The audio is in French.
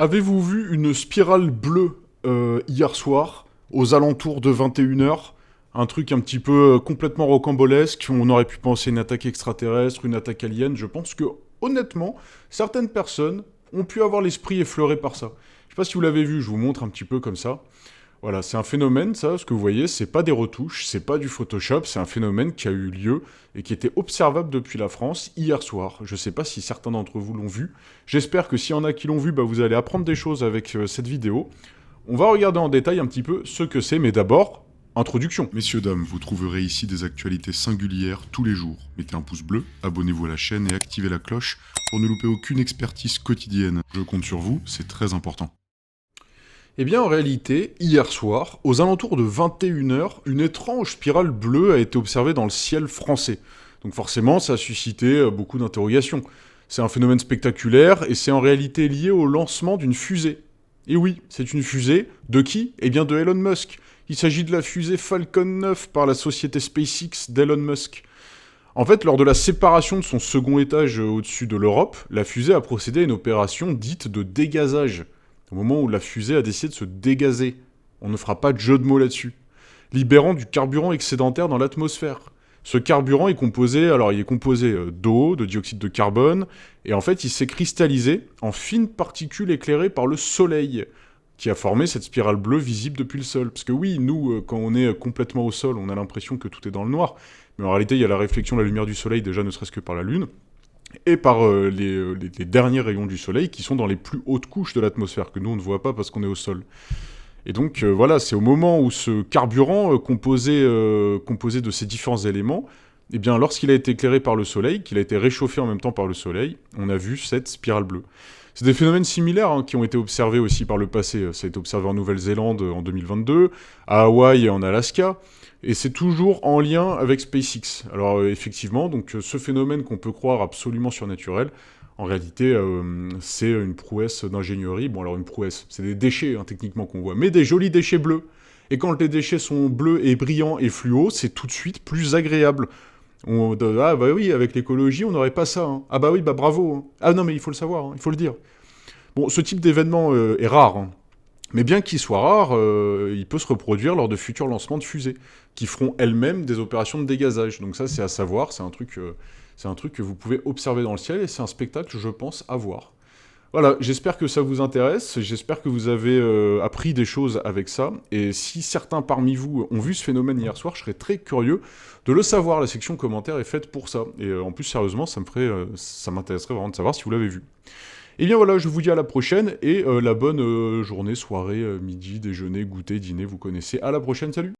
Avez-vous vu une spirale bleue hier soir, aux alentours de 21 h? Un truc un petit peu complètement rocambolesque. On aurait pu penser une attaque extraterrestre, une attaque alien. Je pense que, honnêtement, certaines personnes ont pu avoir l'esprit effleuré par ça. Je sais pas si vous l'avez vu, je vous montre un petit peu comme ça. Voilà, c'est un phénomène, ça, ce que vous voyez, c'est pas des retouches, c'est pas du Photoshop, c'est un phénomène qui a eu lieu et qui était observable depuis la France hier soir. Je sais pas si certains d'entre vous l'ont vu. J'espère que s'il y en a qui l'ont vu, bah, vous allez apprendre des choses avec cette vidéo. On va regarder en détail un petit peu ce que c'est, mais d'abord, introduction. Messieurs, dames, vous trouverez ici des actualités singulières tous les jours. Mettez un pouce bleu, abonnez-vous à la chaîne et activez la cloche pour ne louper aucune expertise quotidienne. Je compte sur vous, c'est très important. Eh bien, en réalité, hier soir, aux alentours de 21 h, une étrange spirale bleue a été observée dans le ciel français. Donc forcément, ça a suscité beaucoup d'interrogations. C'est un phénomène spectaculaire et c'est en réalité lié au lancement d'une fusée. Et oui, c'est une fusée de qui? Eh bien de Elon Musk. Il s'agit de la fusée Falcon 9 par la société SpaceX d'Elon Musk. En fait, lors de la séparation de son second étage au-dessus de l'Europe, la fusée a procédé à une opération dite de dégazage. Au moment où la fusée a décidé de se dégazer. On ne fera pas de jeu de mots là-dessus. Libérant du carburant excédentaire dans l'atmosphère. Ce carburant est composé, d'eau, de dioxyde de carbone, et en fait il s'est cristallisé en fines particules éclairées par le soleil, qui a formé cette spirale bleue visible depuis le sol. Parce que oui, nous, quand on est complètement au sol, on a l'impression que tout est dans le noir, mais en réalité il y a la réflexion de la lumière du soleil déjà ne serait-ce que par la Lune, et par les derniers rayons du soleil qui sont dans les plus hautes couches de l'atmosphère, que nous on ne voit pas parce qu'on est au sol. Et donc voilà, c'est au moment où ce carburant composé de ces différents éléments, eh bien lorsqu'il a été éclairé par le soleil, qu'il a été réchauffé en même temps par le soleil, on a vu cette spirale bleue. C'est des phénomènes similaires qui ont été observés aussi par le passé. Ça a été observé en Nouvelle-Zélande en 2022, à Hawaï et en Alaska, et c'est toujours en lien avec SpaceX. Alors effectivement, donc ce phénomène qu'on peut croire absolument surnaturel, en réalité, c'est une prouesse d'ingénierie. Bon, alors une prouesse, c'est des déchets techniquement qu'on voit, mais des jolis déchets bleus. Et quand les déchets sont bleus et brillants et fluo, c'est tout de suite plus agréable. Ah bah oui, avec l'écologie, on n'aurait pas ça. Ah bah oui, bah bravo. Ah non, mais il faut le savoir, il faut le dire. Bon, ce type d'événement est rare, mais bien qu'il soit rare, il peut se reproduire lors de futurs lancements de fusées, qui feront elles-mêmes des opérations de dégazage. Donc ça, c'est à savoir, c'est un truc que vous pouvez observer dans le ciel, et c'est un spectacle, je pense, à voir. Voilà, j'espère que ça vous intéresse, j'espère que vous avez appris des choses avec ça, et si certains parmi vous ont vu ce phénomène hier soir, je serais très curieux de le savoir. La section commentaires est faite pour ça, et en plus, sérieusement, ça m'intéresserait vraiment de savoir si vous l'avez vu. Et bien voilà, je vous dis à la prochaine, et la bonne journée, soirée, midi, déjeuner, goûter, dîner, vous connaissez. À la prochaine, salut!